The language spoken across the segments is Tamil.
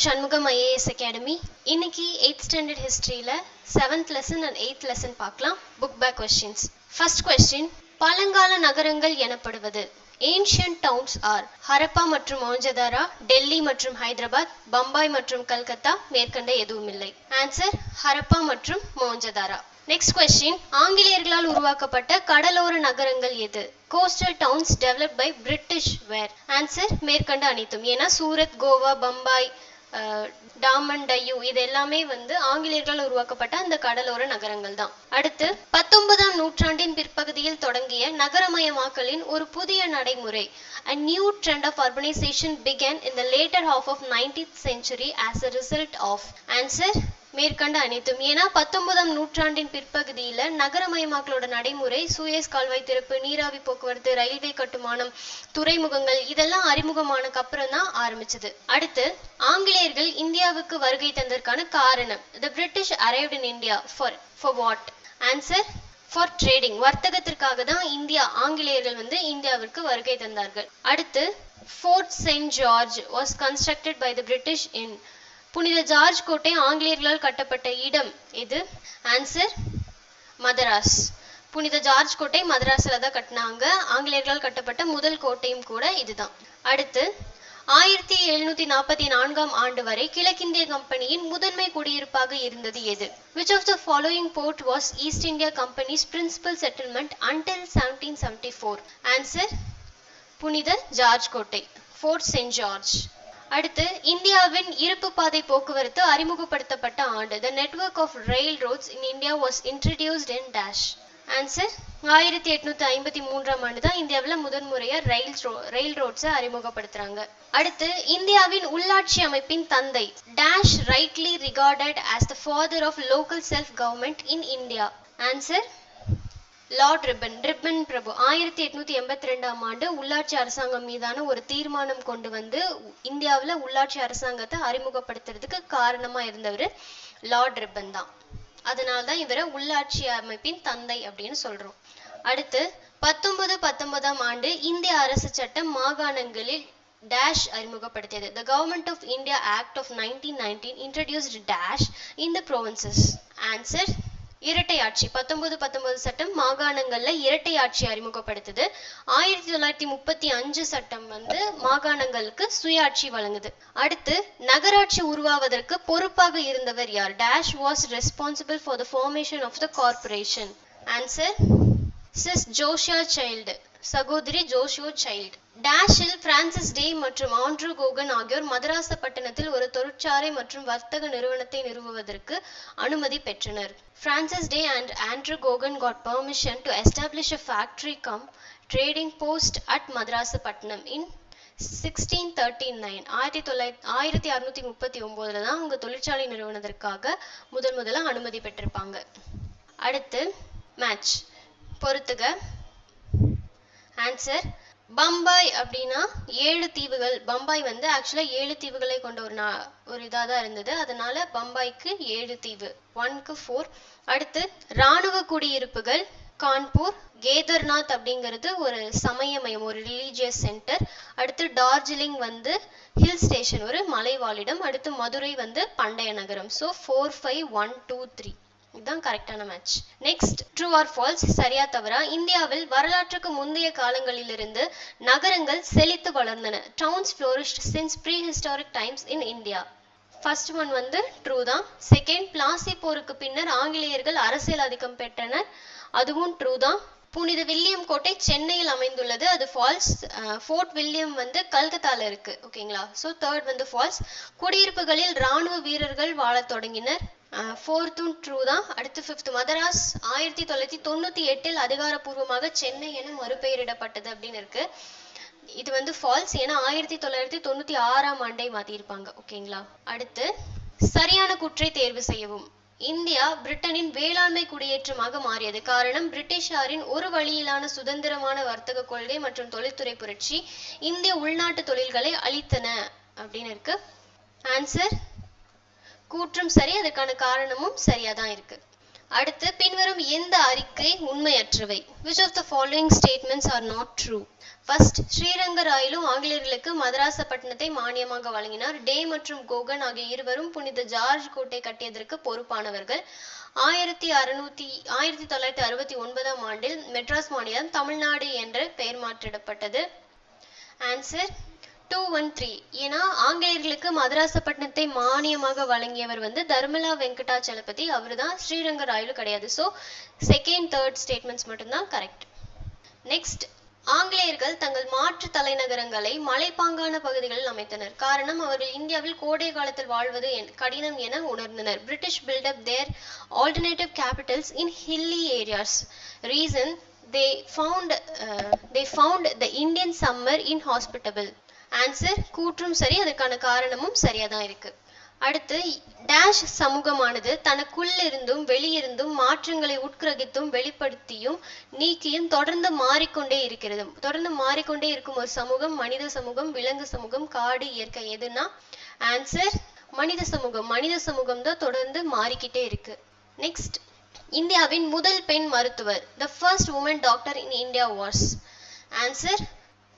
Shanmugam IAS Academy. இன்னைக்கு 8th standard historyல 7th lesson and 8th lesson பார்க்கலாம். book back questions. First question, பழங்கால நகரங்கள் எனப்படுவது. Ancient towns are ஹரப்பா மற்றும் மொஹஞ்சதாரோ, டெல்லி மற்றும் ஹைதராபாத், பம்பாய் மற்றும் கல்கத்தா, மேற்கண்ட எதுவும் இல்லை. ஆன்சர் ஹரப்பா மற்றும் மொஹஞ்சதாரோ. நெக்ஸ்ட் கொஸ்டின், ஆங்கிலேயர்களால் உருவாக்கப்பட்ட கடலோர நகரங்கள் எது? Coastal towns developed by British were. Answer மேற்கண்ட அனைத்தும். ஏன்னா சூரத், கோவா, பம்பாய், டாமன், டையூ இது எல்லாமே ஆங்கிலேயர்களால் உருவாக்கப்பட்ட அந்த கடலோர நகரங்கள் தான். அடுத்து 19ஆம் நூற்றாண்டின் பிற்பகுதியில் தொடங்கிய நகரமயமாக்கலின் ஒரு புதிய நடைமுறை. A new trend of urbanization began in the later half of 19th century as a result of. Answer மேற்கண்ட அனைத்தும். ஏன்னா 19ஆம் நூற்றாண்டின் பிற்பகுதியில நகரமயமாக்கலோட நடைமுறை சூயஸ் கால்வாய் திறப்பு, நீராவி போக்குவரத்து, ரயில்வே கட்டுமானம், துறைமுகங்கள் இதெல்லாம் அறிமுகமானக்கு அப்புறம் தான் ஆரம்பிச்சது. அடுத்து ஆங்கிலேயர்கள் இந்தியாவுக்கு வருகை தந்ததற்கான காரணம். The British arrived in India for what? Answer for trading. வர்த்தகத்திற்காக தான் ஆங்கிலேயர்கள் இந்தியாவிற்கு வருகை தந்தார்கள். அடுத்து Fort St. George was constructed by the British in. புனித ஜார்ஜ் கோட்டை ஆங்கிலேயர்களால் கட்டப்பட்ட இடம் எது? ஆன்சர் மதராஸ். புனித ஜார்ஜ் கோட்டை மதராஸ்ல தான் கட்டினாங்க. ஆங்கிலேயர்களால் கட்டப்பட்ட முதல் கோட்டையும் கூட இதுதான். அடுத்து 1744ஆம் ஆண்டு வரை கிழக்கிந்திய கம்பெனியின் முதன்மை குடியிருப்பாக இருந்தது எது? Which of the following port was East India Company's principal settlement until 1774? Answer புனித ஜார்ஜ் கோட்டை, Fort St. George. அடுத்து இந்தியாவின் இருப்பு பாதை போக்குவரத்து அறிமுகப்படுத்தப்பட்ட ஆண்டு. The network of railroads in India was introduced in dash. Answer 1853ஆம் ஆண்டு தான் இந்தியாவில் முதன்முறையா ரயில் ரோட்ஸை அறிமுகப்படுத்துறாங்க. அடுத்து இந்தியாவின் உள்ளாட்சி அமைப்பின் தந்தை. dash rightly regarded as the father of local self government in India. Answer Lord Ripon பிரபு 1882ஆம் ஆண்டு உள்ளாட்சி அரசாங்கம் மீதான ஒரு தீர்மானம் கொண்டு இந்தியாவில் உள்ளாட்சி அரசாங்கத்தை அறிமுகப்படுத்துறதுக்கு காரணமா இருந்தவர் லார்ட் ரிப்பன் தான். அதனால்தான் இவரை உள்ளாட்சி அமைப்பின் தந்தை அப்படின்னு சொல்றோம். அடுத்து 1919ஆம் ஆண்டு இந்திய அரசு சட்டம் மாகாணங்களில் dash அறிமுகப்படுத்தியது. The Government of India Act of 1919 introduced dash in the provinces. Answer இரட்டை ஆட்சி. 1919 சட்டம் மாகாணங்கள்ல இரட்டை ஆட்சி அறிமுகப்படுத்துது. 1935 சட்டம் மாகாணங்களுக்கு சுயாட்சி வழங்குது. அடுத்து நகராட்சி உருவாவதற்கு பொறுப்பாக இருந்தவர் யார்? dash was responsible for the formation of the corporation. Answer sis Josiah child, சகோதரி ஜோஷுவா சைல்டு. டேஷில் பிரான்சிஸ் டே மற்றும் ஆண்ட்ரூ கோகன் ஆகியோர் மதராச பட்டணத்தில் ஒரு தொழிற்சாலை மற்றும் வர்த்தக நிறுவனத்தை நிறுவுவதற்கு அனுமதி பெற்றனர். Francis day and Andrew Gogan got permission to establish a factory cum trading post at Madrasapattinam in 1639. 1639 தான் அவங்க தொழிற்சாலை நிறுவனத்திற்காக முதல்ல அனுமதி பெற்றிருப்பாங்க. அடுத்து மேட்ச் பொறுத்துக. ஆன்சர் பம்பாய் அப்படின்னா 7 தீவுகள். பம்பாய் ஆக்சுவலா 7 தீவுகளை கொண்ட ஒரு இதா தான் இருந்தது. அதனால பம்பாய்க்கு 7 தீவு, 1க்கு 4. அடுத்து ராணுவ குடியிருப்புகள் கான்பூர், கேதர்நாத் அப்படிங்கிறது ஒரு சமய மையம், ஒரு ரிலீஜியஸ் சென்டர். அடுத்து டார்ஜிலிங் ஹில் ஸ்டேஷன், ஒரு மலைவாழிடம். அடுத்து மதுரை பண்டைய நகரம். ஸோ 4, 5, 1, 2, 3 இதுதான் கரெக்டான match. Next true or false, சரியா தவறா? இந்தியாவில் வரலாற்றுக்கு முந்தைய காலங்களிலிருந்து நகரங்கள் செழித்து வளர்ந்தன. Towns flourished since prehistoric times in India. First one true தான். செகண்ட், பிளாசி போருக்கு பின்னர் ஆங்கிலேயர்கள் அரசியல் ஆதிக்கம் பெற்றனர், அதுவும் ட்ரூ தான். புனித வில்லியம் கோட்டை சென்னையில் அமைந்துள்ளது, அது ஃபால்ஸ். ஃபோர்ட் வில்லியம் கல்கத்தால இருக்கு. ஓகேங்களா? So third false. குடியிருப்புகளில் ராணுவ வீரர்கள் வாழத் தொடங்கினர், ஃபோர்த்தும் ட்ரூ தான். அடுத்து ஃபிஃப்த், மதராஸ் 1998இல் அதிகாரப்பூர்வமாக சென்னை என மறுபெயரிடப்பட்டது அப்படின்னு இருக்கு. இது ஃபால்ஸ். ஏன்னா 1996ஆம் ஆண்டை மாத்திருப்பாங்க. ஓகேங்களா? அடுத்து சரியான கூற்றை தேர்வு செய்யவும். இந்தியா பிரிட்டனின் வேளாண்மை குடியேற்றமாக மாறியது. காரணம் பிரிட்டிஷாரின் ஒரு வழியிலான சுதந்திரமான வர்த்தக கொள்கை மற்றும் தொழில்துறை புரட்சி இந்திய உள்நாட்டு தொழில்களை அழித்தன அப்படின்னு இருக்கு. ஆன்சர் கூற்றும் சரி, அதற்கான காரணமும் சரியா தான் இருக்கு. அடுத்து பின்வரும் எந்த அறிக்கை உண்மையற்றவை? Which of the following statements are not true? First Srirangarayalu ஆங்கிலேயர்களுக்கு மதராசப்பட்டினத்தை மானியமாக வழங்கினார். டே மற்றும் கோகன் ஆகிய இருவரும் புனித ஜார்ஜ் கோட்டை கட்டியதற்கு பொறுப்பானவர்கள். 1969 ஆண்டில் மெட்ராஸ் மாநிலம் தமிழ்நாடு என்ற பெயர் மாற்றிடப்பட்டது. ஆன்சர் 213. ஏன்னா ஆங்கிலேயர்களுக்கு மதராசப்பட்டினத்தை மானியமாக வழங்கியவர் தர்மலா வெங்கடாச்சலபதி, அவர் தான். ஸ்ரீரங்கராயலு கிடையாது. ஸோ செகண்ட் தேர்ட் ஸ்டேட்மெண்ட்ஸ் மட்டும்தான் கரெக்ட். நெக்ஸ்ட், ஆங்கிலேயர்கள் தங்கள் மாற்று தலைநகரங்களை மலைப்பாங்கான பகுதிகளில் அமைத்தனர். காரணம், அவர்கள் இந்தியாவில் கோடை காலத்தில் வாழ்வது கடினம் என உணர்ந்தனர். British built up their alternative capitals in hilly areas. Reason, they found the Indian summer inhospitable. Answer கூற்றும் சரி, அதற்கான காரணமும் சரியா தான் இருக்கு. அடுத்து, டேஷ் சமூகமானது தனக்குள்ளிருந்தும் வெளியிருந்தும் மாற்றங்களை உட்கிரகித்தும் வெளிப்படுத்தியும் நீக்கியும் தொடர்ந்து மாறிக்கொண்டே இருக்கிறது. தொடர்ந்து மாறிக்கொண்டே இருக்கும் ஒரு சமூகம் மனித சமூகம், விலங்கு சமூகம், காடு, இயற்கை. எதுனா ஆன்சர் மனித சமூகம். மனித சமூகம் தான் தொடர்ந்து மாறிக்கிட்டே இருக்கு. நெக்ஸ்ட், இந்தியாவின் முதல் பெண் மருத்துவர். The first woman doctor in India was. Answer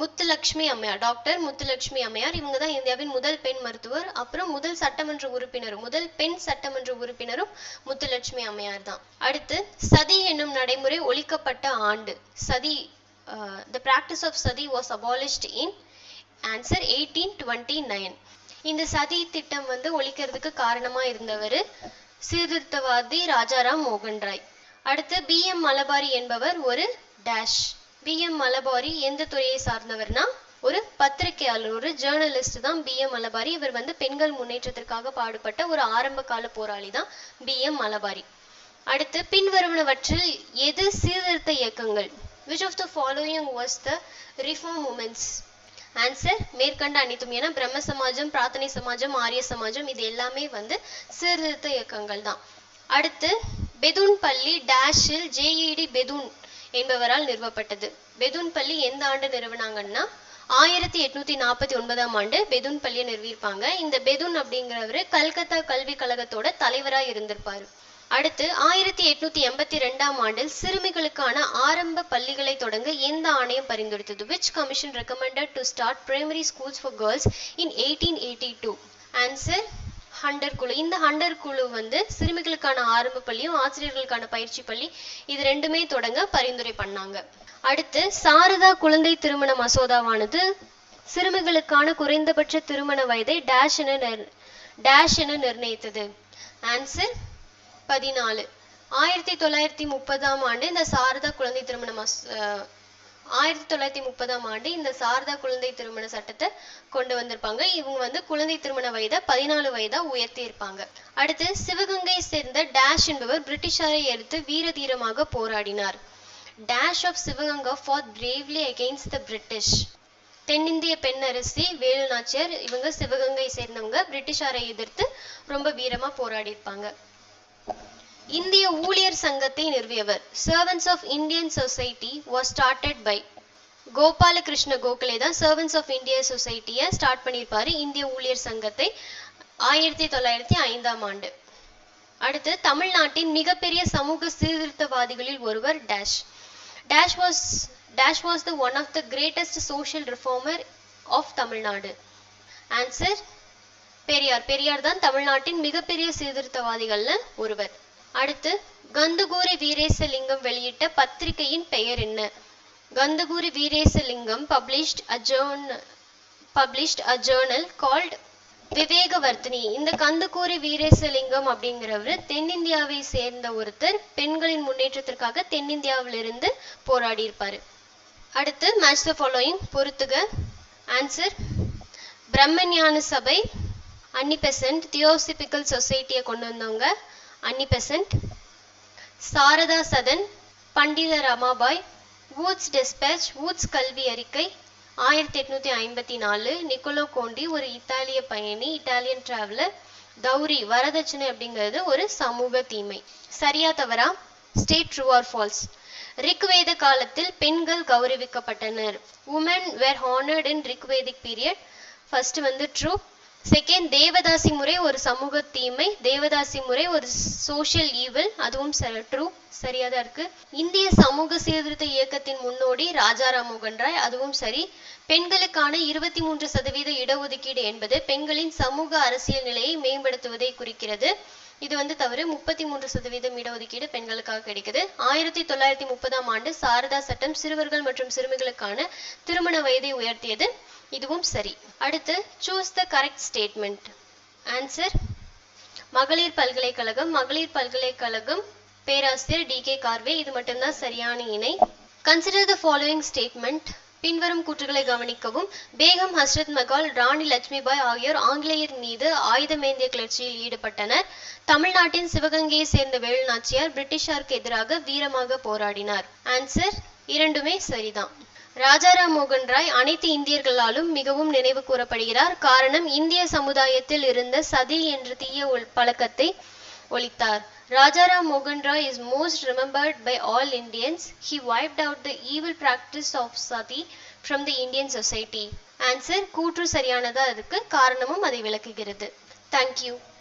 Muthulakshmi Ammaiyar. Doctor Muthulakshmi அம்மையார். இவங்க தான் இந்தியாவின் முதல் பெண் மருத்துவர். அப்புறம் முதல் சட்டமன்ற உறுப்பினரும், முதல் பெண் சட்டமன்ற உறுப்பினரும் முத்துலட்சுமி அம்மையார் தான். அடுத்து, சதி என்னும் நடைமுறை ஒழிக்கப்பட்ட ஆண்டு. சதி, the practice of sati was abolished in. Answer 1829. இந்த சதி திட்டம் ஒழிக்கிறதுக்கு காரணமா இருந்தவர் சீர்திருத்தவாதி ராஜாராம் மோகன் ராய். அடுத்து, B.M. மலபாரி என்பவர் ஒரு டேஷ். B.M. மலபாரி எந்த துறையை சார்ந்தவர்னா ஒரு பத்திரிகையாளர், ஒரு ஜேர்னலிஸ்ட் தான் B.M. மலபாரி. இவர் பெண்கள் முன்னேற்றத்திற்காக பாடுபட்ட ஒரு ஆரம்ப கால போராளி தான் B.M. மலபாரி. அடுத்து, பின்வருவனவற்றில் எது சீர்திருத்த இயக்கங்கள்? Which of the following was the reform movements? Answer மேற்கண்ட அனைத்தும். ஏன்னா பிரம்ம சமாஜம், பிரார்த்தனை சமாஜம், ஆரிய சமாஜம் இது எல்லாமே சீர்திருத்த இயக்கங்கள் தான். அடுத்து, பெதுன் பள்ளி டேஷில் JED பெதுன் என்பவரால் நிறுவப்பட்டது. பெதுன் பள்ளி எந்த ஆண்டு நிறுவனாங்கன்னா 1849 ஆண்டு பெதுன் பள்ளியை நிறுவியிருப்பாங்க. இந்த பெதுன் அப்படிங்கிறவரு கல்கத்தா கல்வி கழகத்தோட தலைவராக இருந்திருப்பாரு. அடுத்து, 1882 ஆண்டில் சிறுமிகளுக்கான ஆரம்ப பள்ளிகளை தொடங்க எந்த ஆணையம் பரிந்துரைத்தது? Which commission recommended to start primary schools for girls in 1882? Answer Hunter குழு. இந்த ஹண்டர் குழு சிறுமிகளுக்கான ஆரம்ப பள்ளியும் ஆசிரியர்களுக்கான பயிற்சி பள்ளி இது ரெண்டுமே தொடங்க பரிந்துரை பண்ணாங்க. அடுத்து, சாரதா குழந்தை திருமண மசோதாவானது சிறுமிகளுக்கான குறைந்தபட்ச திருமண வயதை டேஷ் என நிர்ணயித்தது. ஆன்சர் 14. 1930 ஆண்டு இந்த சாரதா குழந்தை திருமண 1930 ஆண்டு இந்த சாரதா குழந்தை திருமண சட்டத்தை கொண்டு வந்திருப்பாங்க. இவங்க குழந்தை திருமண வயதை 14 வயதா உயர்த்தி இருப்பாங்க. அடுத்து, சிவகங்கை சேர்ந்த டேஷ் என்பவர் பிரிட்டிஷாரை எதிர்த்து வீர தீரமாக போராடினார். Dash of Sivaganga fought bravely against the British. தென்னிந்திய பெண்ணரசி வேலு நாச்சியார். இவங்க சிவகங்கை சேர்ந்தவங்க. பிரிட்டிஷாரை எதிர்த்து ரொம்ப வீரமா போராடி இருப்பாங்க. இந்திய ஊழியர் சங்கத்தை நிறுவியவர். Servants of Indian society was started by. Gopalakrishna Gokhale தான் சர்வன்ட்ஸ் ஆஃப் இந்தியா சொசைட்டியை ஸ்டார்ட் பண்ணியிருப்பாரு. இந்திய ஊழியர் சங்கத்தை 1905 ஆண்டு. அடுத்து, தமிழ்நாட்டின் மிகப்பெரிய சமூக சீர்திருத்தவாதிகளில் ஒருவர் dash. Dash was the one of the greatest social reformer of Tamil Nadu. Answer Periyar. Periyar தான் தமிழ்நாட்டின் மிகப்பெரிய சீர்திருத்தவாதிகள்ல ஒருவர். அடுத்து, கந்தகூரி வீரேசலிங்கம் வெளியிட்ட பத்திரிகையின் பெயர் என்ன? கந்தகூரி Veeresalingam published a journal called விவேகவர்த்தினி. இந்த கந்தகூரி வீரேசலிங்கம் அப்படிங்கிறவர் தென்னிந்தியாவை சேர்ந்த ஒருத்தர். பெண்களின் முன்னேற்றத்திற்காக தென்னிந்தியாவிலிருந்து போராடி இருப்பாரு. அடுத்து, மேட்ச் த ஃபாலோயிங் பொறுத்துக. ஆன்சர் பிரம்மஞான சபை, அன்னிபெசன்ட், தியோசிபிக்கல் சொசைட்டியை கொண்டு வந்தவங்க அன்னிபெசன்ட், சாரதா சதன், பண்டித ரமாபாய், வூட்ஸ் டெஸ்பேச், வூட்ஸ் கல்வி அறிக்கை 1854, நிக்கோலோ கோண்டி ஒரு இத்தாலிய பயணி, இட்டாலியன் டிராவலர், கௌரி வரதட்சணை அப்படிங்கிறது ஒரு சமூக தீமை. சரியா தவறா? State true or false. Rigveda காலத்தில் பெண்கள் கௌரவிக்கப்பட்டனர். Woman were honoured in Rigvedic period. First true. Second, devadasi முறை ஒரு சமூக தீமை, தேவதாசி முறை ஒரு சோஷியல் ஈவில், அதுவும் ட்ரூ, சரியா தான் இருக்கு. இந்திய சமூக சீர்திருத்த இயக்கத்தின் முன்னோடி ராஜாராம் மோகன் ராய், அதுவும் சரி. பெண்களுக்கான 23% இடஒதுக்கீடு என்பது பெண்களின் சமூக அரசியல் நிலையை மேம்படுத்துவதை குறிக்கிறது. இது தவறு. 33% இடஒதுக்கீடு பெண்களுக்காக கிடைக்குது. 1930ஆம் ஆண்டு சாரதா சட்டம் சிறுவர்கள் மற்றும் சிறுமிகளுக்கான திருமண வயதை உயர்த்தியது. இதுவும் சரி. அடுத்து choose the correct statement. Answer மகளிர் பல்கலைக்கழகம். மகளிர் பல்கலைக்கழகம் பேராசிரியர் டி.கே. கார்வே. இது மட்டும்தான் சரியான இணை. Consider the following statement. பின்வரும் கூற்றுகளை கவனிக்கவும். பேகம் ஹஸ்ரத் மகால், ராணி லட்சுமிபாய் ஆகியோர் ஆங்கிலேயர் மீது ஆயுதமேந்திய கிளர்ச்சியில் ஈடுபட்டனர். தமிழ்நாட்டின் சிவகங்கையை சேர்ந்த வேலுநாச்சியார் பிரிட்டிஷாருக்கு எதிராக வீரமாக போராடினார். ஆன்சர் இரண்டுமே சரிதான். ராஜாராம் மோகன் ராய் அனைத்து இந்தியர்களாலும் மிகவும் நினைவு கூறப்படுகிறார். காரணம், இந்திய சமுதாயத்தில் இருந்த சதி என்ற தீய பழக்கத்தை ஒழித்தார். Rajaram Mohan Roy is most remembered by all Indians. He wiped out the evil practice of sati from the Indian society. Answer கூற்று சரியானதா இருக்கு. காரணமும் அதை விளக்குகிறது. Thank you.